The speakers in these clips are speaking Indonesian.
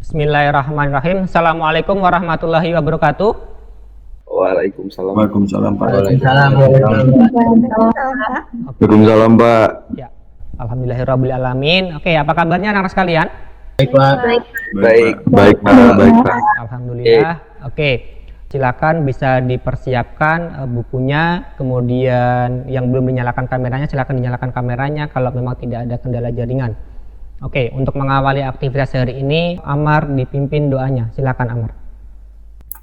Bismillahirrahmanirrahim. Assalamualaikum warahmatullahi wabarakatuh. Waalaikumsalam. Waalaikumsalam Pak. Waalaikumsalam Pak. Ya, alhamdulillahirrabbilalamin. Oke, apa kabarnya anak-anak sekalian? Baik Pak. Baik Pak. Baik Pak. Alhamdulillah. Oke, silakan bisa dipersiapkan bukunya. Kemudian yang belum dinyalakan kameranya, silakan dinyalakan kameranya kalau memang tidak ada kendala jaringan. Oke, untuk mengawali aktivitas hari ini, Amar dipimpin doanya. Silakan Amar.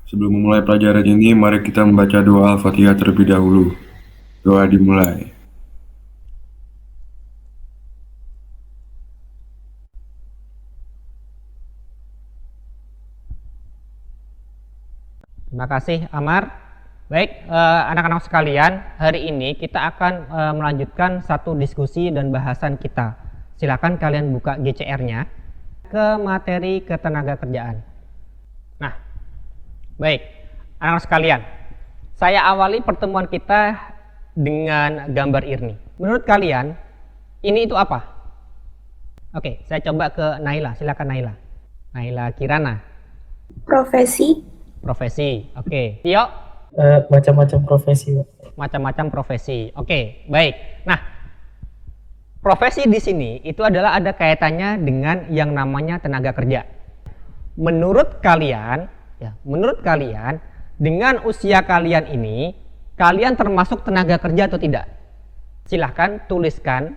Sebelum memulai pelajaran ini, mari kita membaca doa Al-Fatihah terlebih dahulu. Doa dimulai. Terima kasih Amar. Baik, anak-anak sekalian, hari ini kita akan melanjutkan satu diskusi dan bahasan kita. Silakan kalian buka GCR-nya ke materi ketenaga kerjaan. Nah, baik, anak-anak sekalian, saya awali pertemuan kita dengan gambar ini. Menurut kalian, ini itu apa? Oke, saya coba ke Naila. Silakan Naila. Naila Kirana. Profesi. Profesi. Oke. Tio? Macam-macam profesi. Macam-macam profesi. Oke, baik. Nah, profesi di sini itu adalah ada kaitannya dengan yang namanya tenaga kerja. Menurut kalian, dengan usia kalian ini, kalian termasuk tenaga kerja atau tidak? Silahkan tuliskan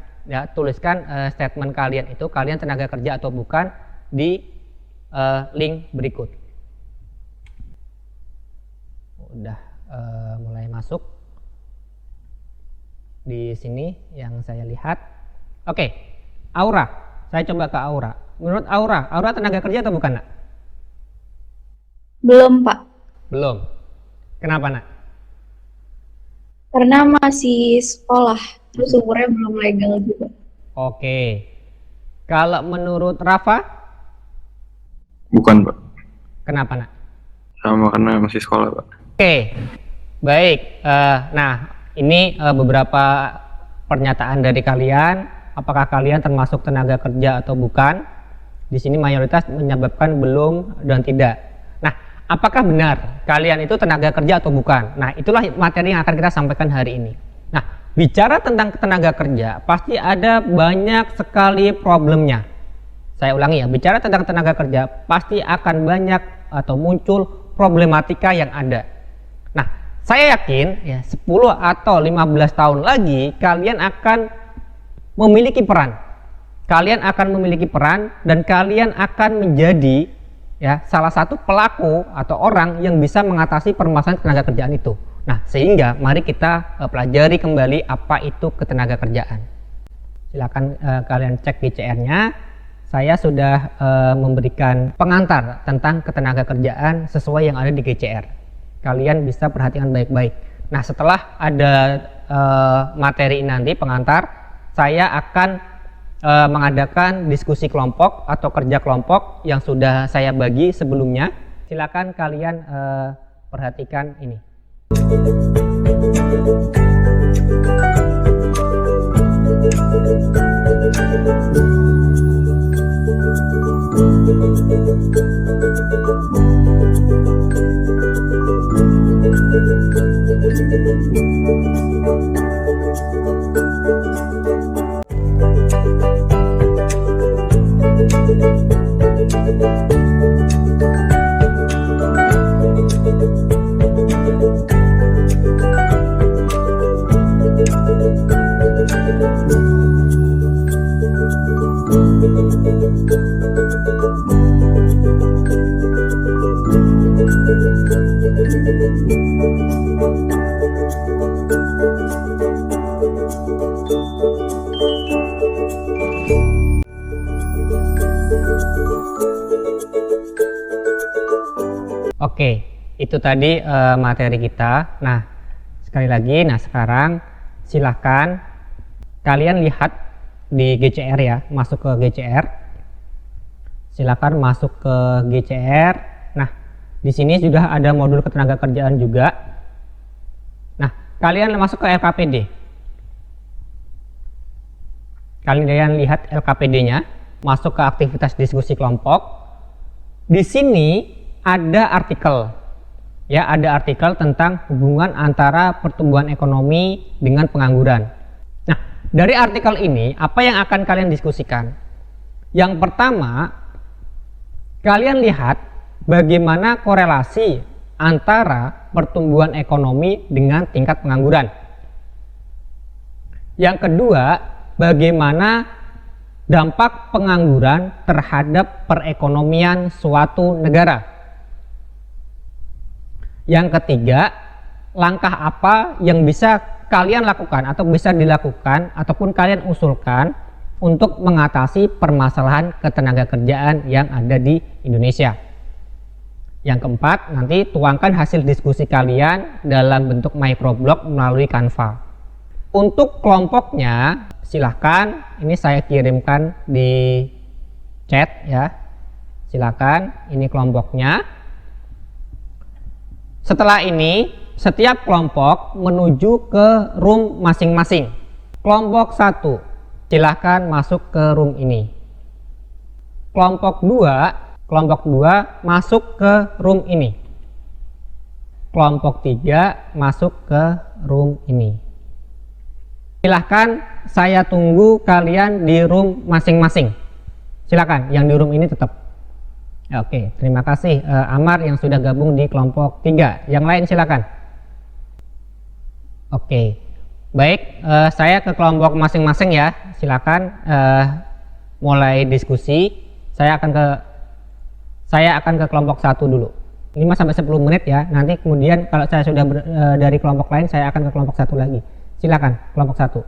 statement kalian itu, kalian tenaga kerja atau bukan di link berikut. Udah mulai masuk di sini yang saya lihat. Oke, Aura. Saya coba ke Aura. Menurut Aura tenaga kerja atau bukan, Nak? Belum, Pak. Belum. Kenapa, Nak? Karena masih sekolah, terus umurnya belum legal juga. Oke. Kalau menurut Rafa? Bukan Pak. Kenapa, Nak? Sama karena masih sekolah Pak. Oke. Baik. Nah, ini beberapa pernyataan dari kalian. Apakah kalian termasuk tenaga kerja atau bukan? Di sini mayoritas menyebabkan belum dan tidak. Nah, apakah benar kalian itu tenaga kerja atau bukan? Nah, itulah materi yang akan kita sampaikan hari ini. Nah, bicara tentang tenaga kerja, pasti ada banyak sekali problemnya. Saya ulangi ya, bicara tentang tenaga kerja, pasti akan banyak atau muncul problematika yang ada. Nah, saya yakin ya 10 atau 15 tahun lagi kalian akan memiliki peran. Kalian akan memiliki peran dan kalian akan menjadi ya salah satu pelaku atau orang yang bisa mengatasi permasalahan tenaga kerjaan itu. Nah, sehingga mari kita pelajari kembali apa itu ketenaga kerjaan. Silakan kalian cek GCR-nya. Saya sudah memberikan pengantar tentang ketenaga kerjaan sesuai yang ada di GCR. Kalian bisa perhatikan baik-baik. Nah, setelah ada materi nanti pengantar, saya akan mengadakan diskusi kelompok atau kerja kelompok yang sudah saya bagi sebelumnya. Silakan kalian perhatikan ini. Oke, itu tadi materi kita. Nah, sekali lagi, sekarang silahkan kalian lihat di GCR ya, masuk ke GCR. Silakan masuk ke GCR. Nah, di sini sudah ada modul ketenaga kerjaan juga. Nah, kalian masuk ke LKPD. Kalian lihat LKPD-nya, masuk ke aktivitas diskusi kelompok. Di sini ada artikel, ya, ada artikel tentang hubungan antara pertumbuhan ekonomi dengan pengangguran. Nah, dari artikel ini apa yang akan kalian diskusikan? Yang pertama, kalian lihat bagaimana korelasi antara pertumbuhan ekonomi dengan tingkat pengangguran. Yang kedua, bagaimana dampak pengangguran terhadap perekonomian suatu negara. Yang ketiga, langkah apa yang bisa kalian lakukan atau bisa dilakukan ataupun kalian usulkan untuk mengatasi permasalahan ketenagakerjaan yang ada di Indonesia. Yang keempat, nanti tuangkan hasil diskusi kalian dalam bentuk microblog melalui Canva. Untuk kelompoknya, silahkan, ini saya kirimkan di chat ya. Silahkan, ini kelompoknya. Setelah ini, setiap kelompok menuju ke room masing-masing. Kelompok 1, silahkan masuk ke room ini. Kelompok 2 masuk ke room ini. Kelompok 3 masuk ke room ini. Silahkan, saya tunggu kalian di room masing-masing. Silakan, yang di room ini tetap. Oke, terima kasih Amar yang sudah gabung di kelompok 3. Yang lain silakan. Oke, baik, saya ke kelompok masing-masing ya. Silakan mulai diskusi. Saya akan ke kelompok 1 dulu. 5-10 menit ya. Nanti kemudian kalau saya sudah dari kelompok lain, saya akan ke kelompok 1 lagi. Silakan, kelompok 1.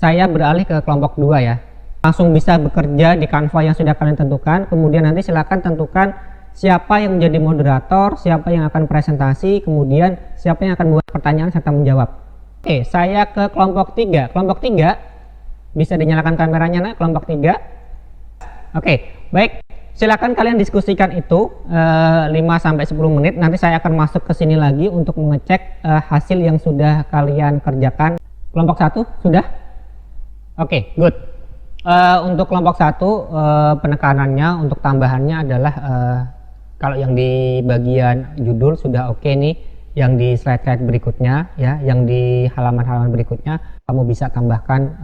Saya beralih ke kelompok 2 ya. Langsung bisa bekerja di Canva yang sudah kalian tentukan. Kemudian nanti silakan tentukan siapa yang menjadi moderator, siapa yang akan presentasi, kemudian siapa yang akan buat pertanyaan serta menjawab. Oke, saya ke kelompok 3. Kelompok 3, bisa dinyalakan kameranya nak, kelompok 3. Oke, baik. Silakan kalian diskusikan itu 5-10 menit. Nanti saya akan masuk ke sini lagi untuk mengecek hasil yang sudah kalian kerjakan. Kelompok 1 sudah? Oke, good. Untuk kelompok 1 penekanannya untuk tambahannya adalah kalau yang di bagian judul sudah oke nih, yang di slide-slide berikutnya ya, yang di halaman-halaman berikutnya kamu bisa tambahkan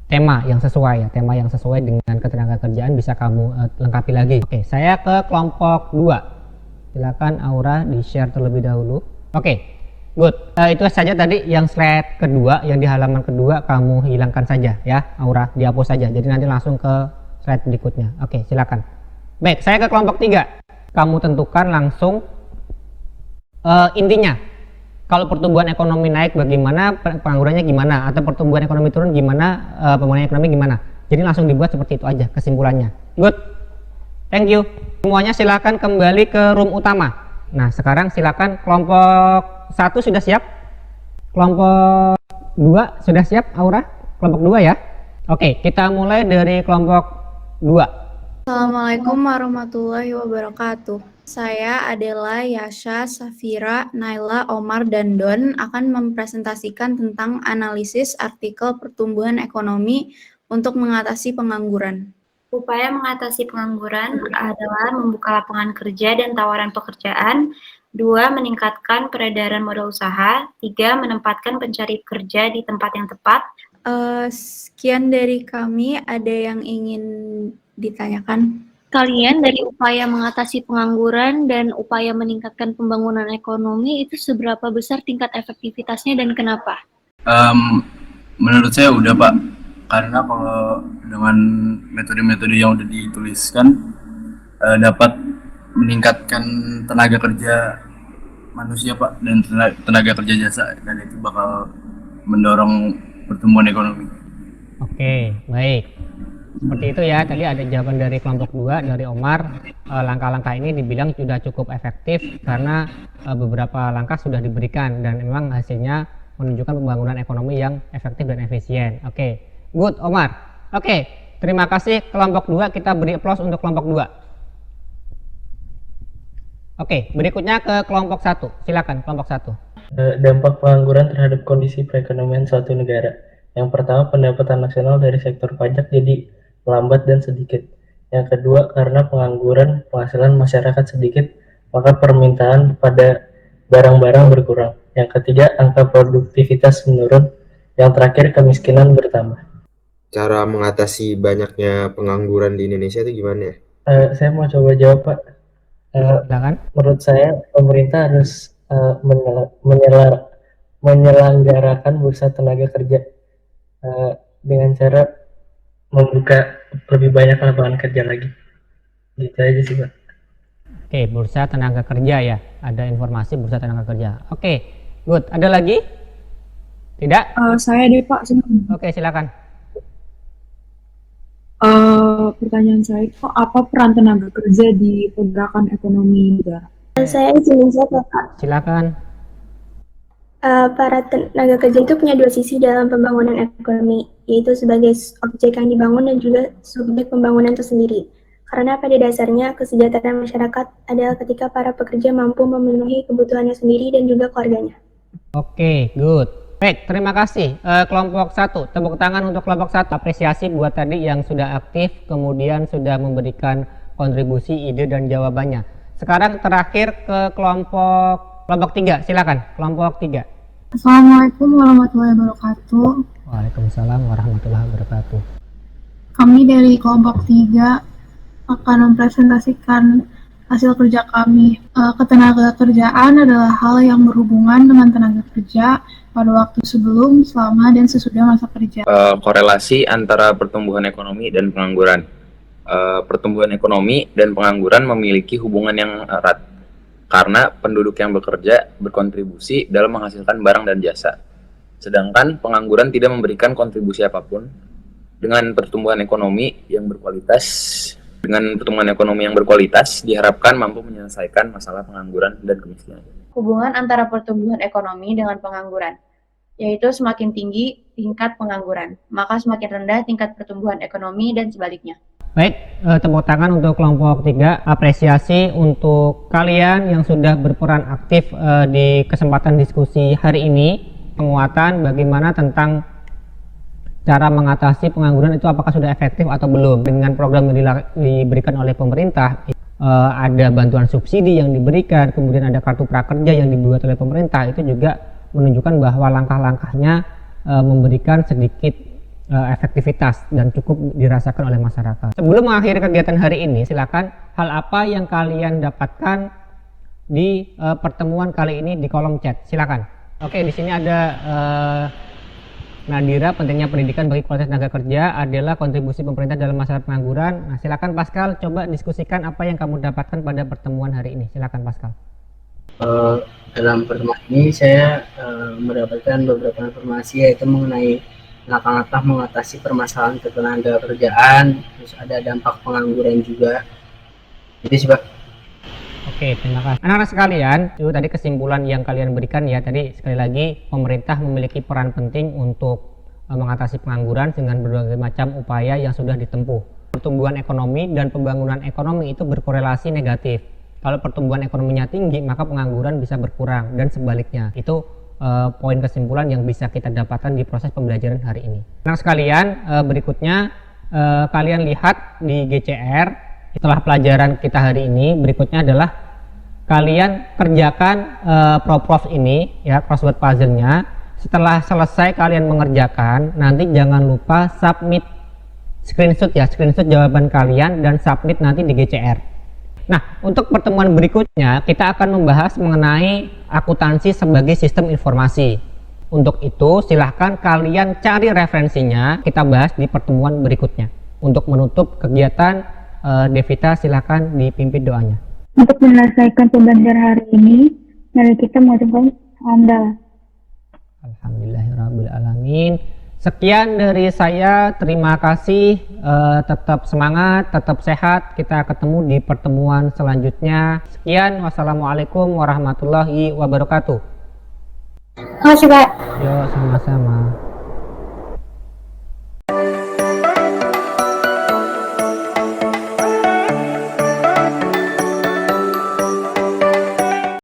tema yang sesuai ya, tema yang sesuai dengan ketenagakerjaan bisa kamu lengkapi lagi. Oke, saya ke kelompok 2. Silakan Aura di-share terlebih dahulu. Oke, good. Itu saja tadi yang slide kedua, yang di halaman kedua kamu hilangkan saja ya, Aura, dihapus saja. Jadi nanti langsung ke slide berikutnya. Oke, silakan. Baik, saya ke kelompok 3. Kamu tentukan langsung intinya. Kalau pertumbuhan ekonomi naik bagaimana, penganggurannya gimana, atau pertumbuhan ekonomi turun gimana, pemulihan ekonomi gimana. Jadi langsung dibuat seperti itu aja kesimpulannya. Good. Thank you. Semuanya silakan kembali ke room utama. Nah, sekarang silakan kelompok 1 sudah siap? Kelompok 2 sudah siap, Aura? Kelompok 2 ya? Oke, kita mulai dari kelompok 2. Assalamualaikum warahmatullahi wabarakatuh. Saya adalah Yasha, Safira, Naila, Omar, dan Don akan mempresentasikan tentang analisis artikel pertumbuhan ekonomi untuk mengatasi pengangguran. Upaya mengatasi pengangguran adalah membuka lapangan kerja dan tawaran pekerjaan. 2. Meningkatkan peredaran modal usaha. 3. Menempatkan pencari kerja di tempat yang tepat. Sekian dari kami, ada yang ingin ditanyakan? Kalian dari upaya mengatasi pengangguran dan upaya meningkatkan pembangunan ekonomi itu seberapa besar tingkat efektivitasnya dan kenapa? Menurut saya udah Pak, karena kalau dengan metode-metode yang udah dituliskan dapat meningkatkan tenaga kerja manusia Pak dan tenaga kerja jasa, dan itu bakal mendorong pertumbuhan ekonomi. Oke, baik. Seperti itu ya, tadi ada jawaban dari kelompok 2 dari Omar. Langkah-langkah ini dibilang sudah cukup efektif karena beberapa langkah sudah diberikan dan memang hasilnya menunjukkan pembangunan ekonomi yang efektif dan efisien. Oke, good Omar. Oke, terima kasih kelompok 2, kita beri applause untuk kelompok 2. Oke, berikutnya ke kelompok 1. Silakan kelompok 1. Dampak pengangguran terhadap kondisi perekonomian suatu negara. Yang pertama, pendapatan nasional dari sektor pajak jadi lambat dan sedikit. Yang kedua, karena pengangguran penghasilan masyarakat sedikit, maka permintaan pada barang-barang berkurang. Yang ketiga, angka produktivitas menurun. Yang terakhir, kemiskinan bertambah. Cara mengatasi banyaknya pengangguran di Indonesia itu gimana ya? Saya mau coba jawab, Pak. Silakan. Menurut saya, pemerintah harus menyelenggarakan bursa tenaga kerja dengan cara membuka lebih banyak lapangan kerja lagi. Gitu aja sih, Pak. Oke, bursa tenaga kerja ya. Ada informasi bursa tenaga kerja. Oke, good. Ada lagi? Tidak? Saya deh Pak. Oke, silakan. Pertanyaan saya itu apa peran tenaga kerja di pergerakan ekonomi negara? Saya izin jawab Pak. Silakan. Para tenaga kerja itu punya dua sisi dalam pembangunan ekonomi, yaitu sebagai objek yang dibangun dan juga subjek pembangunan itu sendiri. Karena pada dasarnya kesejahteraan masyarakat adalah ketika para pekerja mampu memenuhi kebutuhannya sendiri dan juga keluarganya. Oke, good. Baik, terima kasih. Kelompok 1, tepuk tangan untuk kelompok 1. Apresiasi buat tadi yang sudah aktif, kemudian sudah memberikan kontribusi, ide, dan jawabannya. Sekarang terakhir ke kelompok 3, silakan. Kelompok 3. Assalamualaikum warahmatullahi wabarakatuh. Waalaikumsalam warahmatullahi wabarakatuh. Kami dari kelompok 3 akan mempresentasikan hasil kerja kami. Ketenaga kerjaan adalah hal yang berhubungan dengan tenaga kerja pada waktu sebelum, selama, dan sesudah masa kerja. Korelasi antara pertumbuhan ekonomi dan pengangguran. Pertumbuhan ekonomi dan pengangguran memiliki hubungan yang erat karena penduduk yang bekerja berkontribusi dalam menghasilkan barang dan jasa. Sedangkan pengangguran tidak memberikan kontribusi apapun. Dengan pertumbuhan ekonomi yang berkualitas diharapkan mampu menyelesaikan masalah pengangguran dan kemiskinan. Hubungan antara pertumbuhan ekonomi dengan pengangguran, yaitu semakin tinggi tingkat pengangguran, maka semakin rendah tingkat pertumbuhan ekonomi dan sebaliknya. Baik, tepuk tangan untuk kelompok 3. Apresiasi untuk kalian yang sudah berperan aktif di kesempatan diskusi hari ini. Penguatan bagaimana tentang cara mengatasi pengangguran itu apakah sudah efektif atau belum. Dengan program yang diberikan oleh pemerintah, ada bantuan subsidi yang diberikan, kemudian ada kartu prakerja yang dibuat oleh pemerintah, itu juga menunjukkan bahwa langkah-langkahnya memberikan sedikit efektivitas dan cukup dirasakan oleh masyarakat. Sebelum mengakhiri kegiatan hari ini, silakan hal apa yang kalian dapatkan di pertemuan kali ini di kolom chat. Silakan. Oke, di sini ada Nadira, pentingnya pendidikan bagi kualitas tenaga kerja adalah kontribusi pemerintah dalam masalah pengangguran. Nah, silakan Pascal, coba diskusikan apa yang kamu dapatkan pada pertemuan hari ini. Silakan Pascal. Dalam pertemuan ini saya mendapatkan beberapa informasi, yaitu mengenai langkah-langkah mengatasi permasalahan ketenaga kerjaan, terus ada dampak pengangguran juga. Jadi sih Pak. Oke, terima kasih. Anak-anak sekalian, itu tadi kesimpulan yang kalian berikan ya. Tadi sekali lagi pemerintah memiliki peran penting untuk mengatasi pengangguran dengan berbagai macam upaya yang sudah ditempuh. Pertumbuhan ekonomi dan pembangunan ekonomi itu berkorelasi negatif. Kalau pertumbuhan ekonominya tinggi, maka pengangguran bisa berkurang dan sebaliknya. Itu poin kesimpulan yang bisa kita dapatkan di proses pembelajaran hari ini. Anak sekalian, berikutnya kalian lihat di GCR setelah pelajaran kita hari ini. Berikutnya adalah kalian kerjakan prof ini ya, crossword puzzle-nya. Setelah selesai kalian mengerjakan, nanti jangan lupa submit screenshot ya, screenshot jawaban kalian dan submit nanti di GCR. Nah, untuk pertemuan berikutnya kita akan membahas mengenai akuntansi sebagai sistem informasi. Untuk itu silahkan kalian cari referensinya, kita bahas di pertemuan berikutnya. Untuk menutup kegiatan, Devita silahkan dipimpin doanya. Untuk menyelesaikan pembelajaran hari ini, mari kita mengucapkan alhamdulillah. Alhamdulillahirrahmanirrahim. Sekian dari saya, terima kasih, tetap semangat, tetap sehat, kita ketemu di pertemuan selanjutnya. Sekian, wassalamualaikum warahmatullahi wabarakatuh. Makasih Pak. Yo, sama-sama.